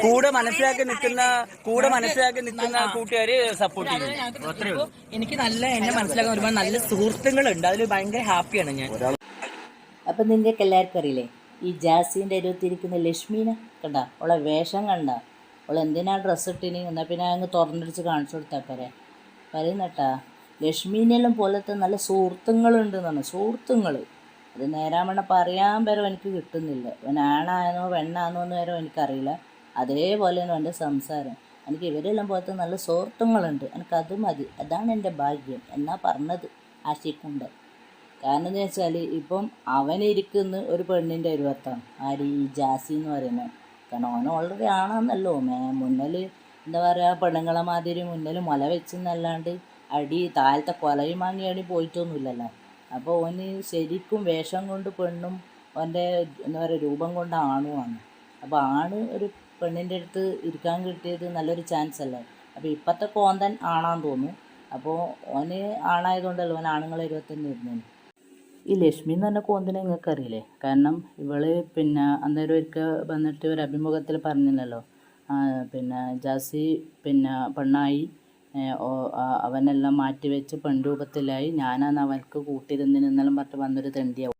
കൂടെ മനസ്സിലാക്കി നിൽക്കുന്ന കൂട്ടുകാര് സപ്പോർട്ട് ചെയ്യും. എനിക്ക് നല്ല എന്നെ മനസ്സിലാക്കാൻ ഒരുപാട് നല്ല സുഹൃത്തുക്കളുണ്ട്. അതിൽ ഭയങ്കര ഹാപ്പിയാണ് ഞാൻ. അപ്പം നിങ്ങൾക്ക് എല്ലാവർക്കും അറിയില്ലേ, ഈ ജാസിൻ്റെ ഇരുപത്തിരിക്കുന്ന ലക്ഷ്മീനെ കണ്ട, അവളെ വേഷം കണ്ട, അവൾ എന്തിനാ ഡ്രസ്സ് ഇട്ടിനി എന്നാൽ പിന്നെ അങ്ങ് തുറന്നിടിച്ച് കാണിച്ചു കൊടുത്താൽ പോരെ. പറയുന്നട്ടാ ലക്ഷ്മീനെല്ലാം പോലത്തെ നല്ല സുഹൃത്തുക്കളുണ്ടെന്നാണ്. സുഹൃത്തുക്കൾ അത് നേരാവണ്ണം പറയാൻ വരെ എനിക്ക് കിട്ടുന്നില്ല. അവൻ ആണാനോ പെണ്ണാണോ എന്ന് വരെ എനിക്കറിയില്ല. അതേപോലെയാണ് എൻ്റെ സംസാരം. എനിക്ക് ഇവരെല്ലാം പോലത്തെ നല്ല സുഹൃത്തുക്കളുണ്ട്. എനിക്കത് മതി, അതാണ് എൻ്റെ ഭാഗ്യം എന്നാ പറഞ്ഞത് ആശിക്കുണ്ട്. കാരണം എന്ന് വെച്ചാൽ ഇപ്പം അവനിരിക്കുന്ന ഒരു പെണ്ണിൻ്റെ അരുവത്താണ് ആര്, ഈ ജാസി എന്ന് പറയുന്നത്. കാരണം അവൻ ഓൾറെഡി ആണെന്നല്ലോ മുന്നിൽ എന്താ പറയുക, പെണ്ണുങ്ങളെ മാതിരി മുന്നിൽ മുല വെച്ചെന്നല്ലാണ്ട് അടി താഴത്തെ കൊലയും വാങ്ങി അടി പോയിട്ടൊന്നുമില്ലല്ലോ. അപ്പോൾ ഓന് ശരിക്കും വേഷം കൊണ്ട് പെണ്ണും അവൻ്റെ എന്താ പറയുക രൂപം കൊണ്ട് ആണുമാണ്. അപ്പോൾ ആണ് ഒരു പെണ്ണിൻ്റെ അടുത്ത് ഇരിക്കാൻ കിട്ടിയത് നല്ലൊരു ചാൻസ് അല്ലേ. അപ്പോൾ ഇപ്പോഴത്തെ കോന്തൻ ആണാന്ന് തോന്നുന്നു. അപ്പോൾ ഓന് ആണായതുകൊണ്ടല്ലോ ഓൻ ആണുങ്ങളെ 21 ഇരുന്നേന്. ഈ ലക്ഷ്മി എന്ന് പറഞ്ഞ കോന്തിനെ നിങ്ങൾക്ക് അറിയില്ലേ? കാരണം ഇവള് പിന്നെ അന്നേരം ഒരിക്കൽ വന്നിട്ട് ഒരു അഭിമുഖത്തിൽ പറഞ്ഞില്ലല്ലോ, പിന്നെ ജാസി പിന്നെ പെണ്ണായി, അവനെല്ലാം മാറ്റി വെച്ച് പെൺരൂപത്തിലായി, ഞാനാണ് അവൾക്ക് കൂട്ടിരുന്നിനെന്നെല്ലാം പറഞ്ഞിട്ട് വന്നൊരു തെണ്ടിയാവും.